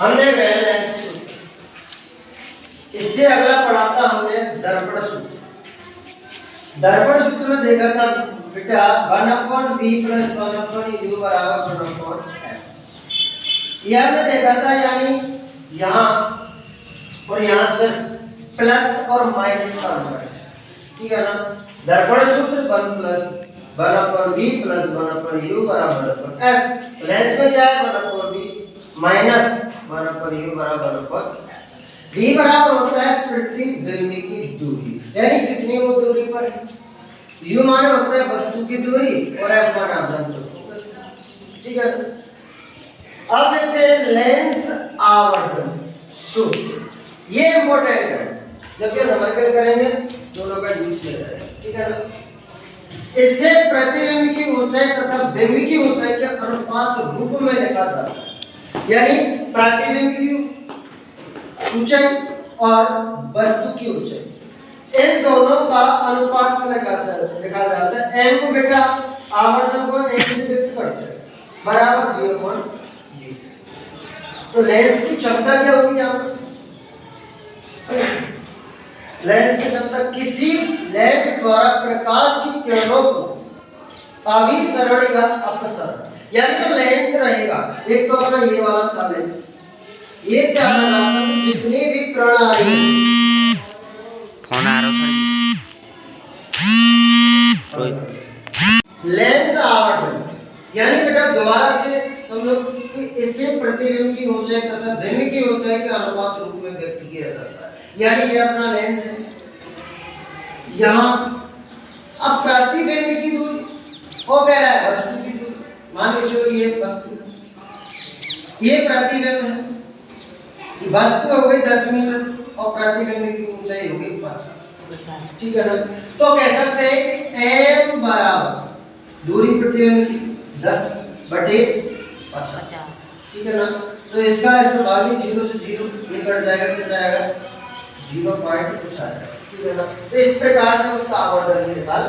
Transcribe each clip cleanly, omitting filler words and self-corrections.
हमने वेवलेंथ सूत्र, इससे अगला पढ़ा था हमने दर्पण सूत्र। दर्पण सूत्र में देखा था बेटा 1/v + 1/u बराबर 1/f। यह हमने देखा था, यानी यहाँ और यहाँ से प्लस और माइनस का अंतर है, ठीक है ना। दर्पण सूत्र 1/v + 1/u बराबर 1/f। लेंस में क्या है 1/v माइनस 1/u बराबर 1/f। v बराबर होता है प्रतिबिंब की दूरी, यानी कितनी वो दूरी पर है। u माने होता है वस्तु की दूरी और f माने आधान, ठीक है। अब देखते हैं लेंस आवर्धन सूत्र, ये इंपॉर्टेंट है। जब ये नंबर करेंगे दोनों का यूज किया जाएगा, ठीक है ना। इससे प्रतिबिंब की ऊंचाई तथा बिंब की ऊंचाई के अनुपात रूप में लिखा जाता है, यानी प्रतिबिंब की ऊंचाई और वस्तु की ऊंचाई, इन दोनों का अनुपात में लिखा जाता है। m को बेटा आवर्धन को m से व्यक्त करते हैं बराबर v/u। तो लेंस की क्षमता क्या होगी यहाँ पर? लेंस की क्षमता किसी लेंस द्वारा प्रकाश की किरणों को अभिसरण या अपसरण, यानी जो लेंस रहेगा, एक तो अपना ये वाला था लेंस, ये क्या होगा जितनी भी किरण आ रही है लेंस आवर्धन, यानी बेटा दोबारा से समझो कि इससे प्रतिबिंब की ऊंचाई तथा बिंब की ऊंचाई के अनुपात रूप में व्यक्त किया जाता है। यानी ये अपना लेंस है, यहाँ अब प्रतिबिंब की दूरी वो कह रहा है वस्तु की दूरी, मान के चलो ये वस्तु, ये प्रतिबिंब है, वस्तु हो गई 10 मीटर और प्रतिबिंब की ऊंचाई हो गई 50, ठीक है ना। तो कह सकते हैं कि m बराबर दूरी प्रतिबिंब की 10/50, ठीक है ना। तो इसका इस्तेमाल 0 से 0 ये कट जाएगा, कितना आएगा 0.कुछ आएगा, ठीक है ना। तो इस प्रकार से उसका आवर्धन भी निकाल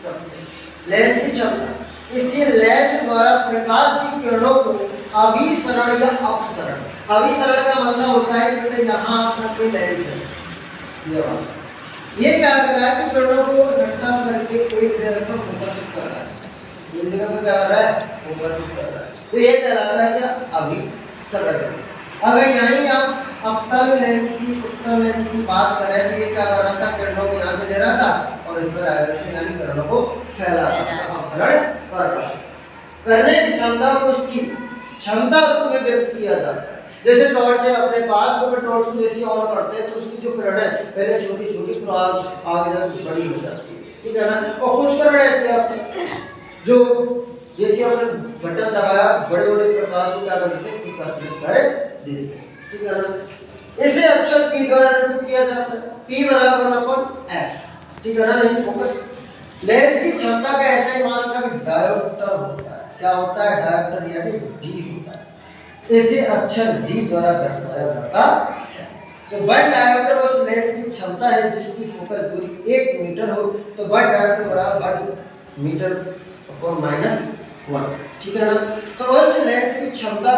सकते हैं। लेंस की क्षमता, इसी लेंस द्वारा प्रकाश की किरणों को अभिसरण या अपसरण, अभिसरण का मतलब होता है कि यहाँ अपना कोई लेंस है, ये क्या कर रहा है कि किरणों को इकट्ठा करके एक जगह पर फोकसित कर रहा है, एक जगह पर क्या कर रहा है फोकसित कर रहा है। तो ये कहलाता है क्या अभिसरण लेंस। अगर यहीं आप उत्तल लेंस की बात करें तो ये क्या कर रहा था, किरणों को यहाँ से ले रहा था और इस पर आयोजन यानी किरणों को फैला रहा था, अपसरण कर रहा था। करने की क्षमता को उसकी क्षमता रूप में व्यक्त किया जाता है। जैसे टॉर्च है अपने पास, तो टॉर्च को जैसे ऑन करते हैं तो उसकी जो किरण है पहले छोटी छोटी तो आगे जाकर बड़ी हो जाती है, ठीक है ना। और कुछ किरण ऐसे आते हैं जो जैसे आपने बटन दबाया बड़े बड़े प्रकाश को क्या करते हैं कि एकत्रित कर देते हैं, ठीक है ना। इसे अक्षर p द्वारा निरूपित किया जाता है, p बराबर f, ठीक है ना। इन फोकस लेंस की क्षमता का ऐसा ही मात्रा डायोप्टर होता है, क्या होता है डायोप्टर, यानी d होता है। इसे अक्षर d द्वारा दर्शाया जाता है। तो 1 डायोप्टर उस लेंस की क्षमता है जिसकी फोकस दूरी 1 मीटर हो, तो 1 डायोप्टर बराबर 1 मीटर और -1, ठीक है ना। तो उस लेंस की क्षमता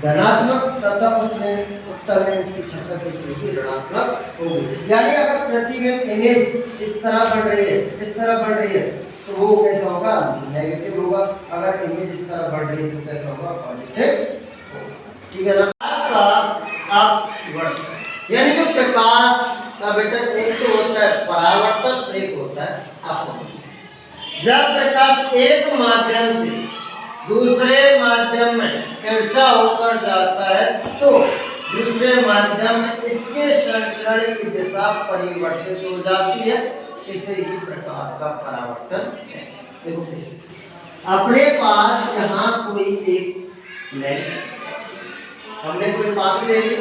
धनात्मक तथा उसमें उत्तल लेंस की क्षमता किसी की ऋणात्मक होगी। यानी अगर प्रतिबिंब इमेज इस तरह बढ़ रही है, इस तरह बढ़ रही है, तो वो कैसा होगा नेगेटिव होगा। अगर इमेज इस तरह बढ़ रही है तो कैसा होगा पॉजिटिव होगा, ठीक है ना। यानी जो प्रकाश का बेटा एक तो होता है परावर्तन, एक होता है अपवर्तन। जब प्रकाश एक माध्यम से दूसरे माध्यम में तिरछा होकर जाता है तो दूसरे माध्यम में इसके संचरण की दिशा परिवर्तित हो जाती है, इसे ही प्रकाश का परावर्तन है। देखो कैसे, अपने पास यहाँ कोई एक लेंस, हमने कोई पात्र ले ली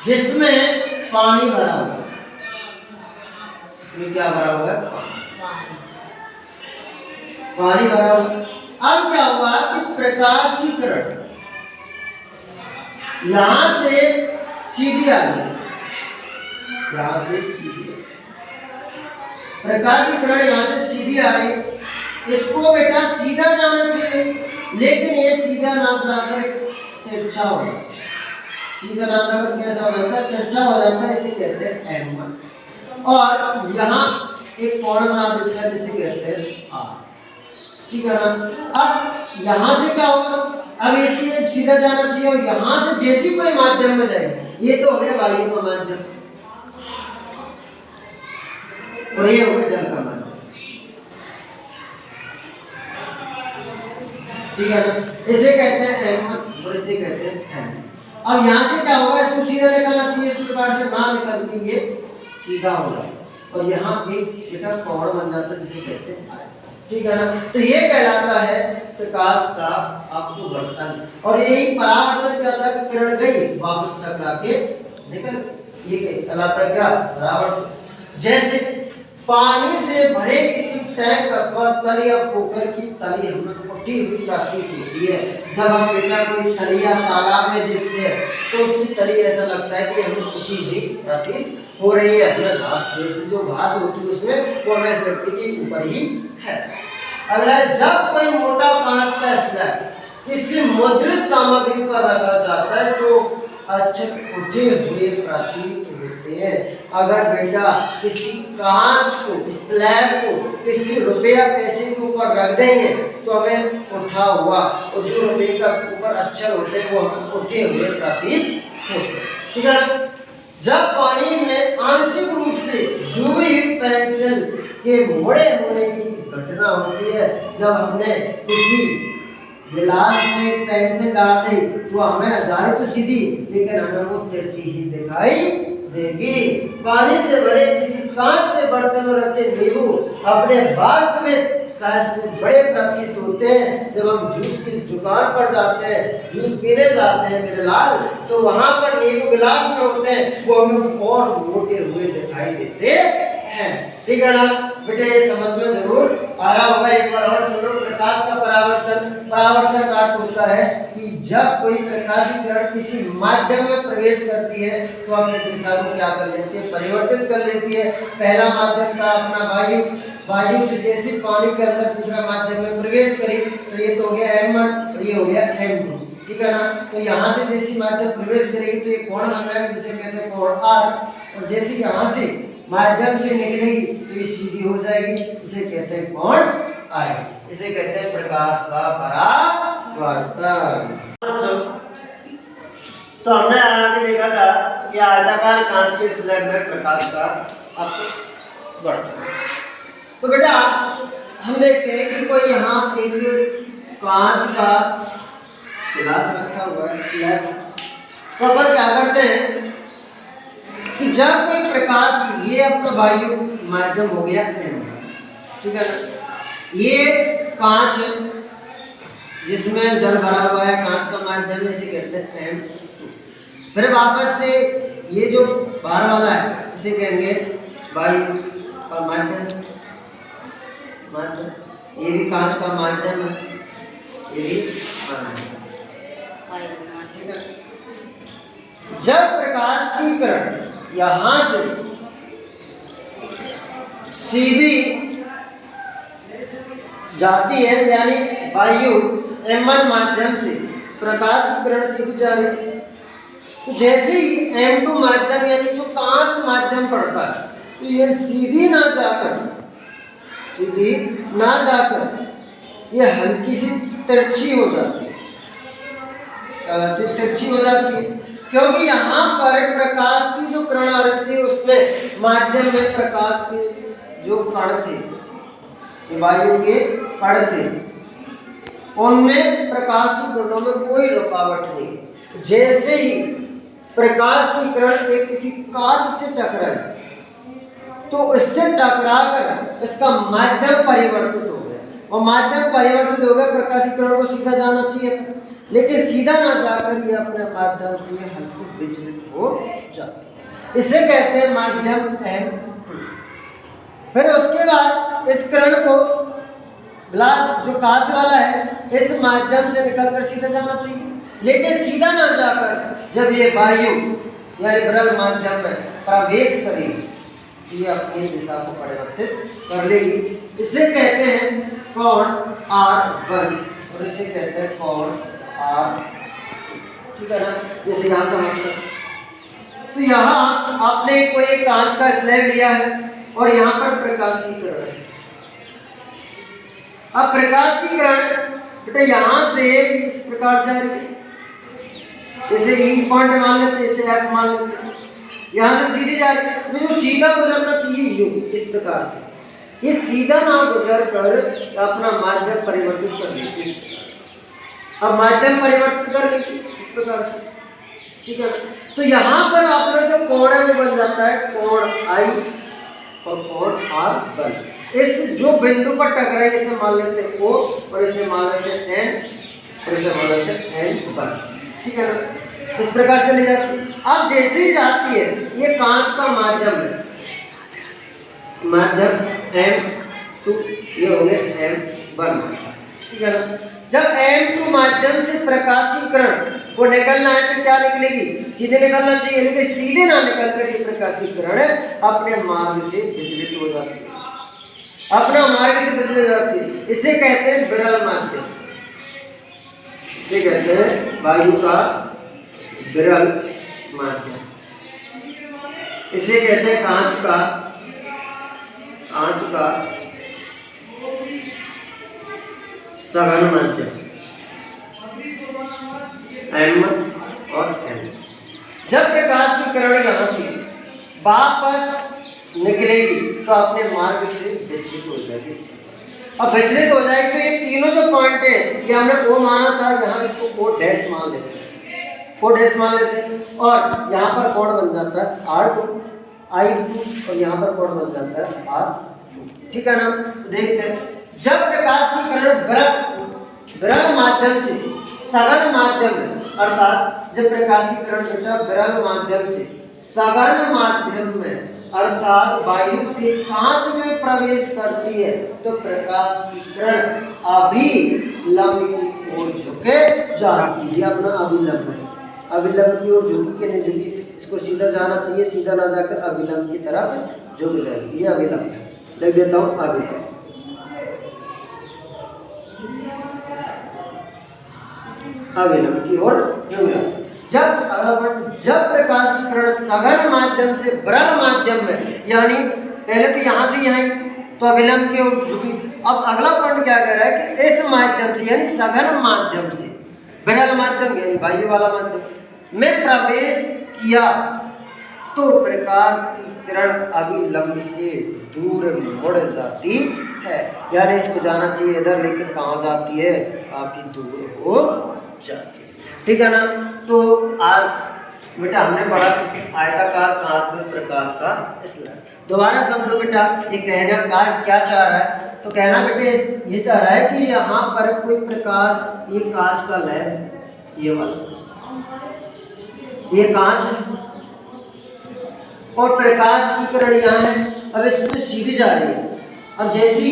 जिसमें पानी भरा हुआ है, इसमें क्या भरा हुआ है पानी भरा हुआ। अब क्या हुआ कि प्रकाश की किरण यहां से सीधी आ गई, यहां से सीधी प्रकाश की किरण यहां से सीधी आ रही, इसको बेटा सीधा जाना चाहिए, लेकिन ये सीधा ना जाकर तिरछा हो, सीधा ना जाकर कैसा हो जाता है, तिरछा हो जाता है, इसे कहते हैं M1। और यहाँ एक कोण बना देते हैं जिसे कहते हैं R, ठीक है ना। अब यहाँ से क्या होगा, अब इसे सीधा जाना चाहिए और यहाँ से जैसी कोई माध्यम में जाएगी, ये तो हो गया वायु का माध्यम और ये हो गया जल का माध्यम, ठीक है ना। इसे कहते हैं M1 और इसे कहते हैं M। अब यहाँ से क्या होगा, इसको सीधा निकालना चाहिए, इस प्रकार से ना निकल के ये सीधा होगा और यहाँ एक बेटा कोण बन जाता है जिसे कहते हैं I, ठीक है ना। तो ये कहलाता है प्रकाश का आपको वर्तन। और यही परावर्तन क्या था कि किरण गई वापस टकरा के निकल, ये कहलाता है क्या, परावर्तन। जैसे पानी से भरे किसी टैंक अथवा तल या पोखर की तली हमें फटी हुई प्रतीत होती है। जब हम बेटा कोई तली या तालाब में देखते हैं तो उसकी तली ऐसा लगता है कि हमें फटी हुई प्रतीत हो रही है। हमें घास, जैसे जो घास होती है उसमें वो हमें व्यक्ति के ऊपर ही है। अगला, जब कोई मोटा कांच का स्लैब किसी मुद्रित सामग्री पर रखा जाता है तो अक्षर उठे हुए प्रतीत होते हैं। अगर बेटा किसी कांच को, स्लैब को किसी रुपया पैसे के ऊपर रख देंगे तो हमें उठा हुआ, और जो रुपये का ऊपर अक्षर होते हैं वो हमें उठे हुए प्रतीत होते हैं, ठीक है ना। जब पानी में आंशिक रूप से डूबी हुई पेंसिल के मोड़े होने की घटना होती है, जब हमने किसी गिलास में पेंसिल डाल दी तो हमें जाए तो सीधी, लेकिन हमें वो तिरछी ही दिखाई देगी। पानी से भरे किसी कांच के बर्तन में रखे नींबू अपने वास्तविक साइज से बड़े प्रतीत होते हैं। जब हम जूस की दुकान पर जाते हैं, जूस पीने जाते हैं मेरे लाल, तो वहां पर नींबू गिलास में होते हैं, वो हमें और मोटे हुए दिखाई देते हैं, ठीक है ना। बेटे ये समझ में जरूर आया होगा। एक बार और सुनो, प्रकाश का परावर्तन। परावर्तन का अर्थ होता है कि जब कोई प्रकाश की किरण किसी माध्यम में प्रवेश करती है तो अपनी दिशा को क्या कर लेती है, परिवर्तित कर लेती है। पहला माध्यम था अपना वायु, वायु से जैसे पानी के अंदर दूसरा माध्यम में प्रवेश करी तो ये तो हो गया M1 और ये हो गया M2, ठीक है ना। तो यहाँ से जैसी माध्यम प्रवेश करेगी तो ये कोण बन जाएगा जिसे कहते हैं कोण R, और जैसे यहाँ से माध्यम से निकलेगी तो ये सीधी हो जाएगी, इसे कहते हैं कोण I। इसे कहते हैं प्रकाश का परावर्तन। तो हमने आगे देखा था कि आयताकार कांच के स्लैब में प्रकाश का अपवर्तन। तो बेटा हम देखते हैं कि कोई यहाँ एक कांच का गिलास रखा हुआ है स्लैब, तो अपन क्या करते हैं कि जब कोई प्रकाश, ये अपना वायु माध्यम हो गया M, ठीक है ना। ये कांच जिसमें जल भरा हुआ है, कांच का माध्यम, इसे कहते हैं M2। फिर वापस से ये जो बाहर वाला है इसे कहेंगे वायु का माध्यम, ये भी कांच का माध्यम है, ये भी ठीक है। जब प्रकाश की किरण यहां से सीधी जाती है, यानी वायु M1 माध्यम से प्रकाश की किरण सीधी जा रही है, तो जैसे ही M2 माध्यम यानी जो कांच माध्यम पड़ता है तो ये सीधी ना जाकर ये हल्की सी तिरछी हो जाती है, तिरछी हो जाती है, क्योंकि यहाँ पर प्रकाश की जो किरण आ रही थी उसमें माध्यम में प्रकाश के जो कण थे, वायु के कण थे, उनमें प्रकाश की किरणों में कोई रुकावट नहीं। जैसे ही प्रकाश की किरण एक किसी कांच से टकराई तो इससे टकराकर इसका माध्यम परिवर्तित हो गया, और माध्यम परिवर्तित हो गया, प्रकाश की किरण को सीधा जाना चाहिए था, लेकिन सीधा ना जाकर ये अपने माध्यम से हल्की विचलित हो जाती, इसे कहते हैं माध्यम M2। फिर उसके बाद इस किरण को ग्लास जो कांच वाला है इस माध्यम से निकलकर सीधा जाना चाहिए, लेकिन सीधा ना जाकर जब ये वायु यानी विरल माध्यम में प्रवेश करेगी तो ये अपनी दिशा को परिवर्तित कर लेगी। इसे कहते हैं कोण R1 और इसे कहते हैं कोण R2, ठीक है ना, जैसे यहाँ समझते हैं। तो यहाँ आपने कोई एक कांच का स्लैब लिया है और यहाँ पर प्रकाश की किरण है। अब प्रकाश की किरण बेटा यहाँ से इस प्रकार जा रही है, इसे ई पॉइंट मान लेते, इसे एफ मान लेते, यहाँ से सीधी जा रही है, तो जो सीधा गुजरना चाहिए यूं इस प्रकार से, ये सीधा ना गुजर कर अपना माध्यम परिवर्तित कर लेती है। अब माध्यम परिवर्तित कर लेती इस प्रकार से, ठीक है। तो यहाँ पर आपका जो कोण है वो बन जाता है कोण आई और कोण आर बन। इस जो बिंदु पर टकराए इसे मान लेते हैं ओ और इसे मान लेते हैं एन और इसे मान लेते हैं एन बन, ठीक है ना। इस प्रकार चली जाती है। अब जैसे ही जाती है, ये कांच का माध्यम है, माध्यम M2, ये हो गया M1, ठीक है ना। जब M2 माध्यम से प्रकाश की किरण वो निकलना है तो क्या निकलेगी, सीधे निकलना चाहिए, लेकिन सीधे ना निकल कर ये प्रकाश की किरण अपने मार्ग से विचलित हो जाती है, अपना मार्ग से विचलित हो जाती है। इसे कहते हैं विरल माध्यम, इसे कहते हैं वायु का विरल माध्यम, इसे कहते हैं कांच का सघन माध्यम M1 और M। जब प्रकाश की किरण यहाँ से वापस निकलेगी तो अपने मार्ग से विचलित हो जाएगी। अब विचलित हो जाएगी तो ये तीनों जो पॉइंट है, ये हमने O माना था, यहाँ इसको O डैश मान लेते हैं, O डैश मान लेते हैं, और यहाँ पर कोण बन जाता है R2 I2 और यहाँ पर कोण बन जाता है R2, ठीक है ना। देखते हैं, जब प्रकाश की किरण विरल माध्यम से सघन माध्यम में, अर्थात जब प्रकाश की किरण बेटा विरल माध्यम से सघन माध्यम में अर्थात वायु से कांच में प्रवेश करती है तो प्रकाश की किरण अभिलंब की ओर झुके जाती है। अपना अभिलंब है, अभिलंब की ओर झुकी कि नहीं झुकी, इसको सीधा जाना चाहिए, सीधा ना जाकर अभिलंब की तरफ झुक जाएगी, ये अभिलंब है। लिख देता हूँ अभिलंब, अभिलंब की ओर झुक जाएगी। जब प्रकाश की किरण सघन माध्यम से विरल माध्यम में, यानी पहले तो यहाँ से यहाँ तो अभिलंब की ओर झुकी। अब अगला पॉइंट क्या कह रहा है कि इस माध्यम से यानी सघन माध्यम से विरल माध्यम यानी वायु वाला माध्यम में प्रवेश किया तो प्रकाश की किरण अभिलंब से दूर मुड़ जाती है, यानी इसको जाना चाहिए इधर, लेकिन कहाँ जाती है, काफी दूर हो जाती है, ठीक है ना। तो आज बेटा हमने पढ़ा आयताकार कांच में प्रकाश का स्लैब। दोबारा समझो बेटा, ये कहना का क्या चाह रहा है, तो कहना बेटे ये चाह रहा है कि यहाँ पर कोई प्रकार, ये कांच का लैब, ये वाला ये कांच है और प्रकाश की किरण यहाँ है, अब इसमें सीधी जा रही है। अब जैसी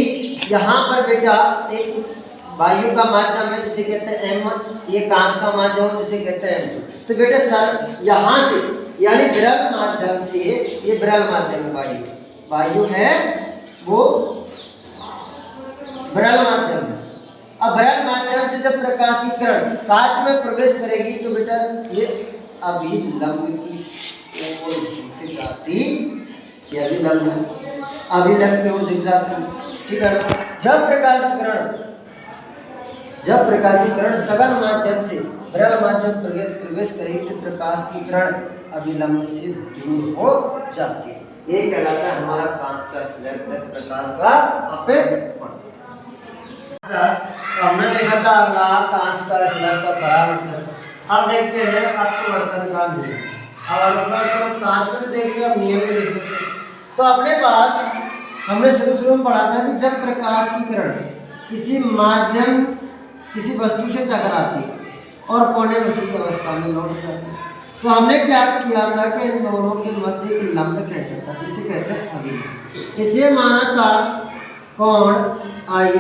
यहाँ पर बेटा एक वायु का माध्यम है जिसे कहते हैं M1, ये कांच का माध्यम है जिसे कहते हैं M2। तो बेटे सर यहाँ से यानी विरल माध्यम से, ये विरल माध्यम है, वायु है वो विरल माध्यम है। अब विरल माध्यम से जब प्रकाश की किरण कांच में प्रवेश करेगी तो बेटा ये अभिलंब की ओर झुक जाती, ये अभिलंब की ओर झुक जाती, ठीक है ना। जब प्रकाश की किरण सघन माध्यम से विरल माध्यम प्रवेश करेगी तो प्रकाश की किरण अभिलंब से दूर हो जाती है। ये कहलाता है हमारा कांच का स्लैब में प्रकाश का अपवर्तन। हमने देखा था कांच का स्लैब का परावर्तन, अब देखते हैं अपवर्तन का नियम। अब कांच का तो देख लिया, अब नियम में देख लेते हैं। तो अपने पास हमने शुरू में पढ़ा था कि जब प्रकाश की किरण किसी वस्तु से टकराती है और कोने उसी की अवस्था में लौट जाती है, तो हमने क्या किया था कि इन दोनों के मध्य एक लंब खींचा था जिसे कहते हैं अभिलंब। इसे माना था कोण आई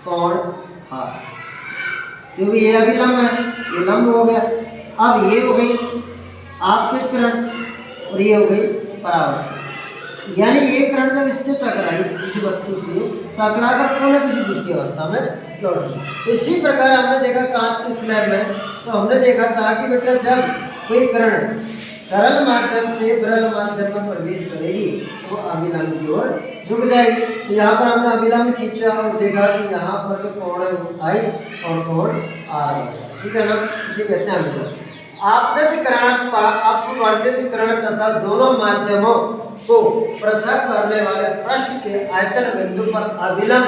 कोण आर, क्योंकि ये अभिलंब है, ये लंब हो गया। अब ये हो गई आपकी किरण और ये हो गई परावर्तन, यानी ये कण जब इससे टकराई किसी वस्तु से टकराकर पुनः किसी दूसरी अवस्था में लौट गई। तो इसी प्रकार हमने देखा कांच के स्लैब में, तो हमने देखा था कि बेटा जब कोई कण सरल माध्यम से विरल माध्यम में प्रवेश करेगी तो अभिलंब की ओर झुक जाएगी। तो यहाँ पर हमने अभिलंब खींचा और देखा कि यहाँ पर जो कोण है वो आई और कोण आ रहा है, ठीक है ना, इसे कहते हैं अभिलंब। अपवर्तितकरण तथा दोनों माध्यमों को पृथक करने वाले पृष्ठ के आयतन बिंदु पर अभिलंब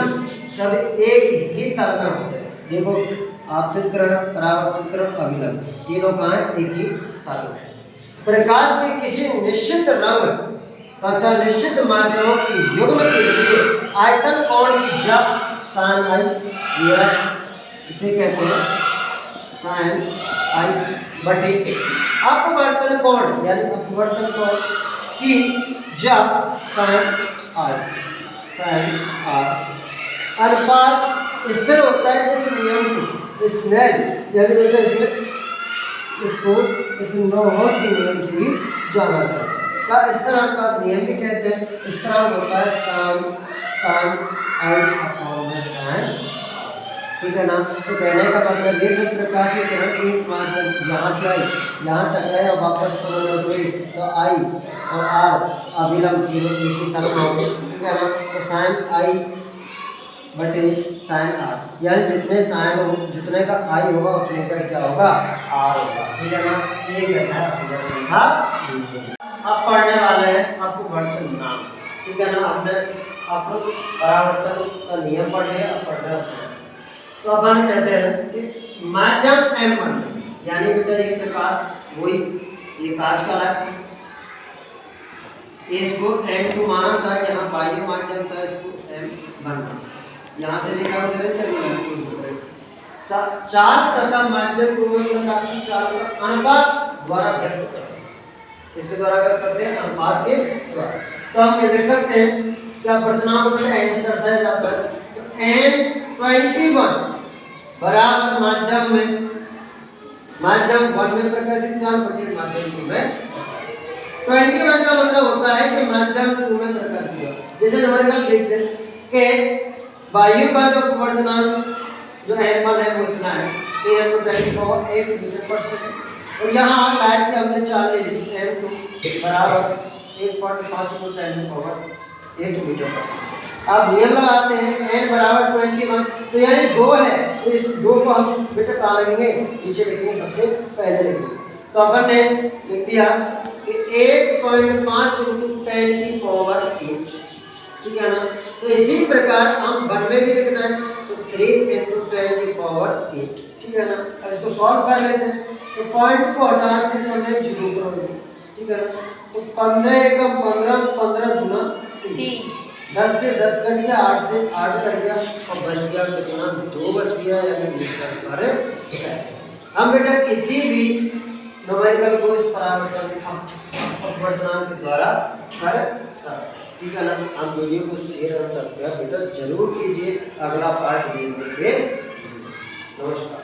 सभी एक ही तल में होते हैं। देखो आपतितकरण, परावर्तितकरण, अभिलंब तीनों कहाँ है? एक ही तल में। प्रकाश के किसी निश्चित रंग तथा निश्चित माध्यमों की युग्म के लिए आयतन कोण की जब साइन आई, इसे कहते हैं साइन आई बटे अपवर्तन कोण, यानी अपवर्तन कोण की जब साइन आई अनुपात स्थिर होता है। इस नियम को स्नेल यानी बेटा इसको स्नेल के नियम से भी जाना जाता है। स्थिर अनुपात नियम भी कहते हैं। स्थिरांक होता है साइन आई अपॉन साइन, ठीक है ना। तो कहने का मतलब ये जब प्रकाश की किरण एक माध्यम यहाँ से आई, यहाँ टकराई और वापस पुनः लौट गई तो आई और आर अभिलंब तीनों एक ही तरफ होंगे, ठीक है ना। तो साइन आई बटे साइन आर, यानी जितने साइन हो जितने का आई होगा उतने का क्या होगा? आर होगा, ठीक है ना। ये कहता है अभिलंब रेखा। अब पढ़ने वाले हैं अपवर्तन नाम, ठीक है ना। हमने परावर्तन का नियम पढ़ लिया, अब पढ़ते हैं। तो अब हम कहते हैं कि माध्यम M1 यानी बेटा ये प्रकाश वही ये कांच का लाइट इसको M2 माना था, यहाँ बाह्य माध्यम था, इसको M1 यहाँ से लेकर चार तथा माध्यम प्रकाश की चार का अनुपात द्वारा व्यक्त करते हैं। इसके द्वारा व्यक्त करते हैं अनुपात के द्वारा। तो हम ये देख सकते हैं कि अपवर्तनांक को n से दर्शाया जाता है। तो M21 बराबर माध्यम 1 में प्रकाशित चाल बटे माध्यम 2 में। 21 का मतलब होता है कि माध्यम 2 में प्रकाशित हुआ। जैसे नंबर लिख दे कि वायु का जो अपवर्तनांक जो M1 है वो इतना है 10⁻⁸ मीटर पर सेकंड, और यहाँ लाइट की हमने चाल ले ली M2 बराबर 1.5×10⁸ मीटर पर सेकंड। आप नियम लगाते हैं n बराबर 21, तो यानी 2 है, तो इस 2 को हम बेटा कहाँ लगेंगे? नीचे लिखेंगे, सबसे पहले लिखेंगे। तो अपन ने लिख दिया कि 1.5×10⁸, ठीक है ना। तो इसी प्रकार हम 1 में भी लिखना है तो 3×10⁸, ठीक है ना। अब इसको सॉल्व कर लेते हैं। तो पॉइंट को हटाते समय 0 करोगे, ठीक है ना। तो 15 एकम 15, 15 दूना 30, 10 से 10 कट गया, 8 से 8 कट गया और बच गया कितना? 2 बच गया, यानी हम बेटा किसी भी न्यूमेरिकल को इस अपवर्तनांक के द्वारा कर सकते, ठीक है ना। हम वीडियो को शेयर और सब्सक्राइब बेटा जरूर कीजिए। अगला पार्ट देखने के लिए नमस्कार।